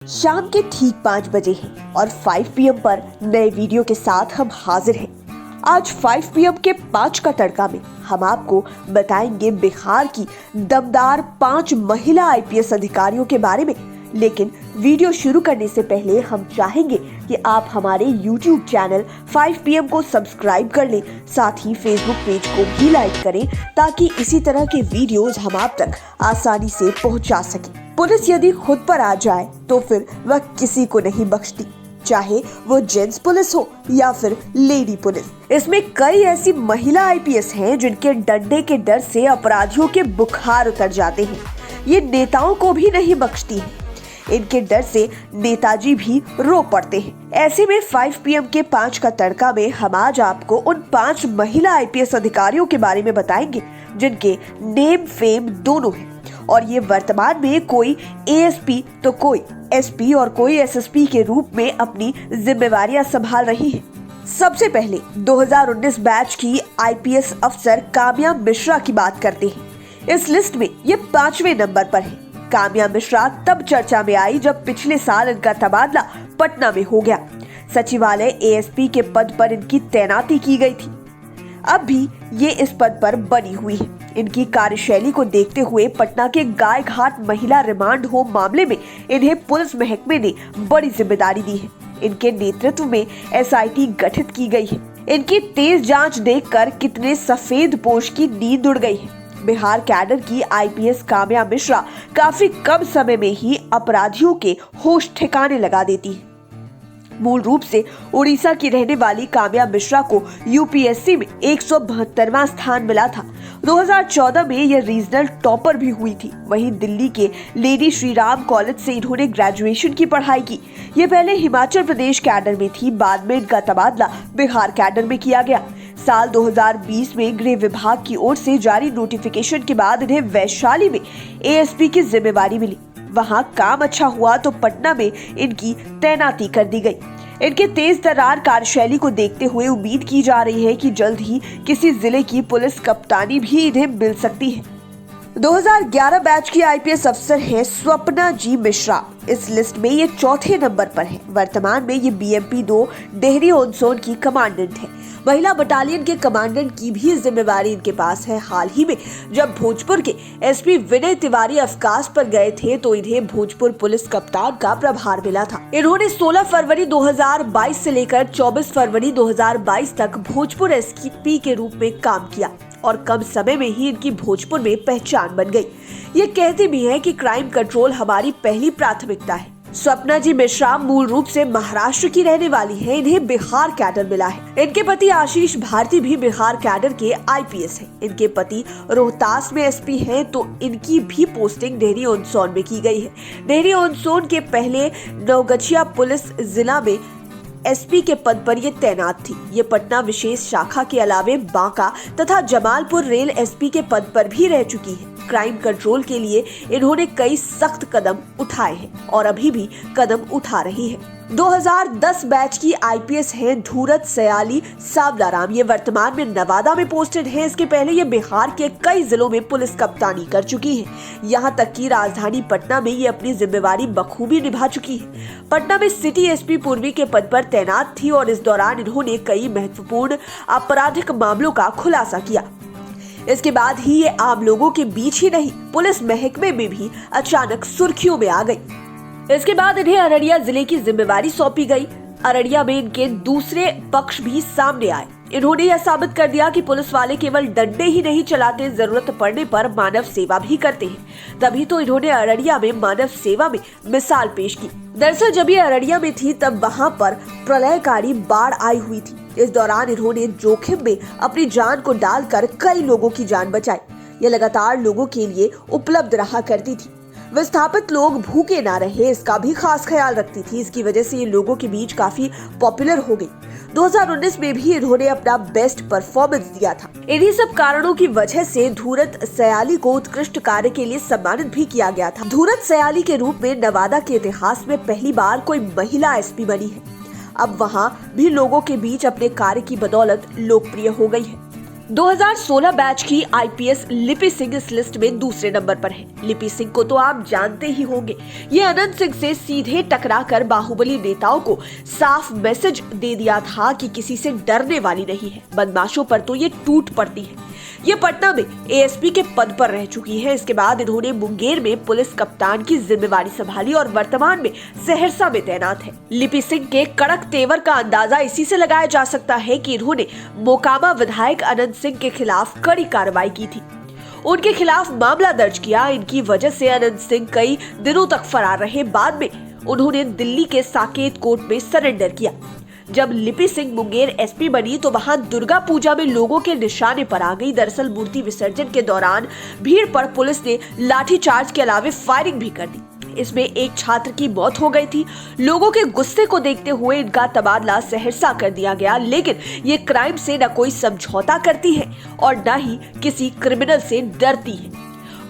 शाम के ठीक 5 बजे हैं और 5 PM पर नए वीडियो के साथ हम हाजिर हैं। आज 5 PM के 5 का तड़का में हम आपको बताएंगे बिहार की दमदार 5 महिला IPS अधिकारियों के बारे में। लेकिन वीडियो शुरू करने से पहले हम चाहेंगे कि आप हमारे YouTube चैनल 5 PM को सब्सक्राइब कर लें, साथ ही Facebook पेज को भी लाइक करें ताकि इसी तरह के वीडियोस हम आप तक आसानी से पहुंचा सकें। पुलिस यदि खुद पर आ जाए तो फिर वह किसी को नहीं बख्शती, चाहे वो जेंट्स पुलिस हो या फिर लेडी पुलिस। इसमें कई ऐसी महिला IPS हैं जिनके डंडे के डर से अपराधियों के बुखार उतर जाते हैं। ये नेताओं को भी नहीं बख्शती है, इनके डर से नेताजी भी रो पड़ते हैं। ऐसे में 5 PM के 5 का तड़का में हम आज आपको उन 5 महिला IPS अधिकारियों के बारे में बताएंगे जिनके नेम फेम दोनों हैं और ये वर्तमान में कोई ASP तो कोई SP और कोई SSP के रूप में अपनी जिम्मेवारियां संभाल रही हैं। सबसे पहले 2019 बैच की IPS अफसर काम्या मिश्रा की बात करते हैं। इस लिस्ट में ये 5वें नंबर पर है। काम्या मिश्रा तब चर्चा में आई जब पिछले साल इनका तबादला पटना में हो गया। सचिवालय ASP के पद पर इनकी तैनाती की गई थी। अब भी ये इस पद पर बनी हुई है। इनकी कार्यशैली को देखते हुए पटना के गाय घाट महिला रिमांड होम मामले में इन्हें पुलिस महकमे ने बड़ी जिम्मेदारी दी है। इनके नेतृत्व में SIT गठित की गई है। इनकी तेज जांच देखकर कितने सफेद पोश की नींद उड़ गई है। बिहार कैडर की IPS काम्या मिश्रा काफी कम समय में ही अपराधियों के होश ठिकाने लगा देती है। मूल रूप से उड़ीसा की रहने वाली काम्या मिश्रा को UPSC में 172वां स्थान मिला था। 2014 में यह रीजनल टॉपर भी हुई थी। वहीं दिल्ली के लेडी श्री राम कॉलेज से इन्होंने ग्रेजुएशन की पढ़ाई की। ये पहले हिमाचल प्रदेश कैडर में थी, बाद में इनका तबादला बिहार कैडर में किया गया। साल 2020 में गृह विभाग की ओर से जारी नोटिफिकेशन के बाद इन्हें वैशाली में ASP की जिम्मेवारी मिली। वहां काम अच्छा हुआ तो पटना में इनकी तैनाती कर दी गई। इनके तेज तर्रार कार्यशैली को देखते हुए उम्मीद की जा रही है कि जल्द ही किसी जिले की पुलिस कप्तानी भी इन्हें मिल सकती है। 2011 बैच की IPS अफसर है स्वप्ना जी मिश्रा। इस लिस्ट में ये 4थे नंबर पर है। वर्तमान में ये BMP 2 डेहरी ऑन सोन की कमांडेंट है। महिला बटालियन के कमांडेंट की भी जिम्मेवारी इनके पास है। हाल ही में जब भोजपुर के SP विनय तिवारी अवकाश पर गए थे तो इन्हें भोजपुर पुलिस कप्तान का प्रभार मिला था। इन्होंने 16 फरवरी 2022 से लेकर 24 फरवरी 2022 तक भोजपुर SP के रूप में काम किया और कम समय में ही इनकी भोजपुर में पहचान बन गई। ये कहते भी हैं कि क्राइम कंट्रोल हमारी पहली प्राथमिकता है। स्वप्ना जी मिश्रा मूल रूप से महाराष्ट्र की रहने वाली हैं। इन्हें बिहार कैडर मिला है। इनके पति आशीष भारती भी बिहार कैडर के IPS हैं। इनके पति रोहतास में SP हैं तो इनकी भी पोस्टिंग डेहरी ऑन सोन में की गई है। डेहरी ऑन सोन के पहले नवगछिया पुलिस जिला में SP के पद पर ये तैनात थी। ये पटना विशेष शाखा के अलावे बांका तथा जमालपुर रेल SP के पद पर भी रह चुकी है। क्राइम कंट्रोल के लिए इन्होंने कई सख्त कदम उठाए हैं और अभी भी कदम उठा रही है। 2010 बैच की IPS है धूरत सयाली सावलाराम। ये वर्तमान में नवादा में पोस्टेड है। इसके पहले ये बिहार के कई जिलों में पुलिस कप्तानी कर चुकी है। यहाँ तक कि राजधानी पटना में ये अपनी जिम्मेवारी बखूबी निभा चुकी है। पटना में सिटी SP पूर्वी के पद पर तैनात थी और इस दौरान इन्होंने कई महत्वपूर्ण आपराधिक मामलों का खुलासा किया। इसके बाद ही ये आम लोगों के बीच ही नहीं, पुलिस महकमे में भी अचानक सुर्खियों में आ गई। इसके बाद इन्हें अररिया जिले की जिम्मेवारी सौंपी गई। अररिया में इनके दूसरे पक्ष भी सामने आए। इन्होंने यह साबित कर दिया कि पुलिस वाले केवल डंडे ही नहीं चलाते, जरूरत पड़ने पर मानव सेवा भी करते हैं। तभी तो इन्होंने अररिया में मानव सेवा में मिसाल पेश की। दरअसल जब ये अररिया में थी तब वहां पर प्रलयकारी बाढ़ आई हुई थी। इस दौरान इन्होंने जोखिम में अपनी जान को डालकर कई लोगों की जान बचाई। ये लगातार लोगों के लिए उपलब्ध रहा करती थी। विस्थापित लोग भूखे ना रहे इसका भी खास ख्याल रखती थी। इसकी वजह से ये लोगों के बीच काफी पॉपुलर हो गई। 2019 में भी इन्होंने अपना बेस्ट परफॉर्मेंस दिया था। इन्हीं सब कारणों की वजह से धूरत सयाली को उत्कृष्ट कार्य के लिए सम्मानित भी किया गया था। धूरत सयाली के रूप में नवादा के इतिहास में पहली बार कोई महिला SP बनी है। अब वहाँ भी लोगों के बीच अपने कार्य की बदौलत लोकप्रिय हो गई है। 2016 बैच की आईपीएस लिपि सिंह इस लिस्ट में दूसरे नंबर पर है। लिपि सिंह को तो आप जानते ही होंगे, ये अनंत सिंह से सीधे टकराकर बाहुबली नेताओं को साफ मैसेज दे दिया था कि किसी से डरने वाली नहीं है, बदमाशों पर तो ये टूट पड़ती है। ये पटना में एएसपी के पद पर रह चुकी है। इसके बाद इन्होंने मुंगेर में पुलिस कप्तान की जिम्मेवारी संभाली और वर्तमान में सहरसा में तैनात है। लिपि सिंह के कड़क तेवर का अंदाजा इसी से लगाया जा सकता है कि इन्होंने मोकामा विधायक अनंत सिंह के खिलाफ कड़ी कार्रवाई की थी, उनके खिलाफ मामला दर्ज किया। इनकी वजह से अनंत सिंह कई दिनों तक फरार रहे। बाद में उन्होंने दिल्ली के साकेत कोर्ट में सरेंडर किया। जब लिपि सिंह मुंगेर एसपी बनी तो वहां दुर्गा पूजा में लोगों के निशाने पर आ गई। दरअसल मूर्ति विसर्जन के दौरान भीड़ पर पुलिस ने लाठीचार्ज के अलावे फायरिंग भी कर दी। इसमें एक छात्र की मौत हो गई थी। लोगों के गुस्से को देखते हुए इनका तबादला सहरसा कर दिया गया, लेकिन ये क्राइम से न कोई समझौता करती है और न ही किसी क्रिमिनल से डरती है।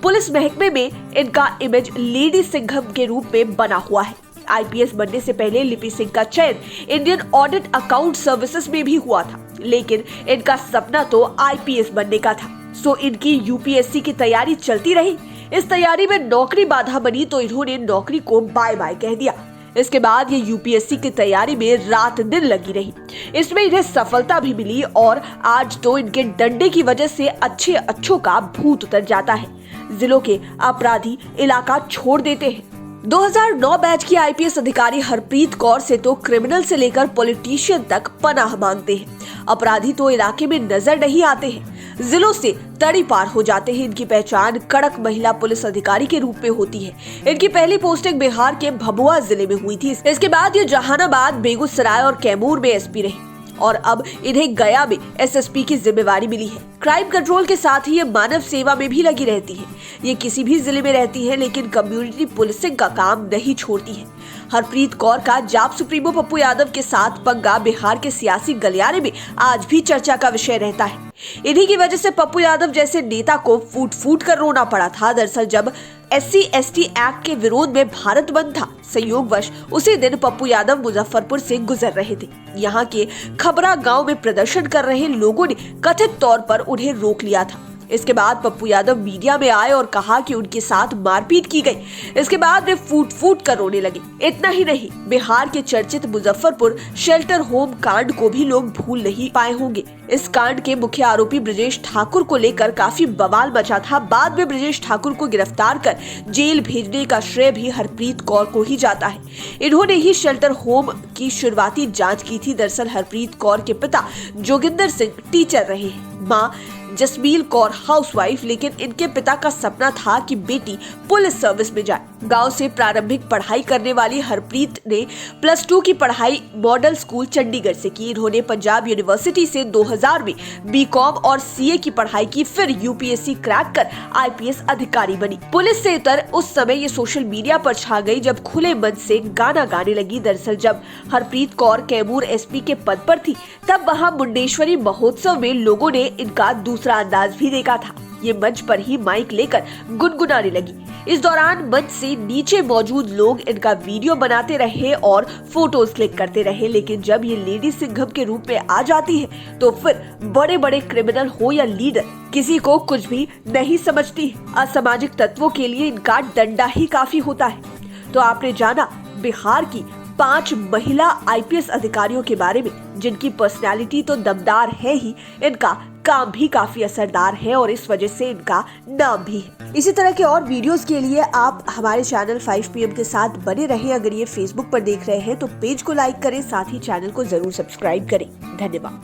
पुलिस महकमे में इनका इमेज लेडी सिंघम के रूप में बना हुआ है। आईपीएस बनने से पहले लिपि सिंह का चयन इंडियन ऑडिट अकाउंट सर्विसेज में भी हुआ था, लेकिन इनका सपना तो आईपीएस बनने का था। सो इनकी यूपीएससी की तैयारी चलती रही। इस तैयारी में नौकरी बाधा बनी तो इन्होंने नौकरी को बाय बाय कह दिया। इसके बाद ये यूपीएससी की तैयारी में रात दिन लगी रही। इसमें इन्हें सफलता भी मिली और आज तो इनके डंडे की वजह से अच्छों का भूत उतर जाता है। जिलों के अपराधी इलाका छोड़ देते हैं। 2009 बैच की आईपीएस अधिकारी हरप्रीत कौर से तो क्रिमिनल से लेकर पॉलिटिशियन तक पनाह मांगते हैं। अपराधी तो इलाके में नजर नहीं आते हैं, जिलों से तड़ी पार हो जाते हैं। इनकी पहचान कड़क महिला पुलिस अधिकारी के रूप में होती है। इनकी पहली पोस्टिंग बिहार के भभुआ जिले में हुई थी। इसके बाद ये जहानाबाद, बेगूसराय और कैमूर में एसपी रही और अब इन्हें गया में एसएसपी की जिम्मेवारी मिली है। क्राइम कंट्रोल के साथ ही ये मानव सेवा में भी लगी रहती है। ये किसी भी जिले में रहती है, लेकिन कम्युनिटी पुलिसिंग का काम नहीं छोड़ती है। हरप्रीत कौर का जाप सुप्रीमो पप्पू यादव के साथ पंगा बिहार के सियासी गलियारे में आज भी चर्चा का विषय रहता है। इन्हीं की वजह से पप्पू यादव जैसे नेता को फूट फूट कर रोना पड़ा था। दरअसल जब SC/ST एक्ट के विरोध में भारत बंद था, संयोगवश उसी दिन पप्पू यादव मुजफ्फरपुर से गुजर रहे थे। यहाँ के खबरा गांव में प्रदर्शन कर रहे लोगों ने कथित तौर पर उन्हें रोक लिया था। इसके बाद पप्पू यादव मीडिया में आए और कहा कि उनके साथ मारपीट की गई। इसके बाद वे फूट फूट कर रोने लगे। इतना ही नहीं, बिहार के चर्चित मुजफ्फरपुर शेल्टर होम कांड को भी लोग भूल नहीं पाए होंगे। इस कांड के मुख्य आरोपी ब्रजेश ठाकुर को लेकर काफी बवाल मचा था। बाद में ब्रजेश ठाकुर को गिरफ्तार कर जेल भेजने का श्रेय भी हरप्रीत कौर को ही जाता है। इन्होंने ही शेल्टर होम की शुरुआती जांच की थी। दरअसल हरप्रीत कौर के पिता जोगिंदर सिंह टीचर रहे हैं, माँ जसमील कौर हाउसवाइफ, लेकिन इनके पिता का सपना था कि बेटी पुलिस सर्विस में जाए। गांव से प्रारंभिक पढ़ाई करने वाली हरप्रीत ने +2 की पढ़ाई मॉडल स्कूल चंडीगढ़ से की। इन्होंने पंजाब यूनिवर्सिटी से 2000 में बीकॉम और सीए की पढ़ाई की, फिर यूपीएससी क्रैक कर आईपीएस अधिकारी बनी। पुलिस से उतर उस समय ये सोशल मीडिया पर छा गई जब खुले मन से गाना गाने लगी। दरअसल जब हरप्रीत कौर कैमूर एसपी के पद पर थी, तब वहाँ मुंडेश्वरी महोत्सव में लोगों ने इनका दूसरा अंदाज भी देखा था। ये मंच पर ही माइक लेकर गुनगुनाने लगी। इस दौरान मंच से नीचे मौजूद लोग इनका वीडियो बनाते रहे और फोटोज क्लिक करते रहे, लेकिन जब ये लेडी सिंघम के रूप में आ जाती है तो फिर बड़े बड़े क्रिमिनल हो या लीडर, किसी को कुछ भी नहीं समझती। असामाजिक तत्वों के लिए इनका डंडा ही काफी होता है। तो आपने जाना बिहार की 5 महिला आईपीएस अधिकारियों के बारे में, जिनकी पर्सनालिटी तो दमदार है ही, इनका काम भी काफी असरदार है और इस वजह से इनका नाम भी है। इसी तरह के और वीडियोस के लिए आप हमारे चैनल 5 PM के साथ बने रहें। अगर ये फेसबुक पर देख रहे हैं तो पेज को लाइक करें, साथ ही चैनल को जरूर सब्सक्राइब करें। धन्यवाद।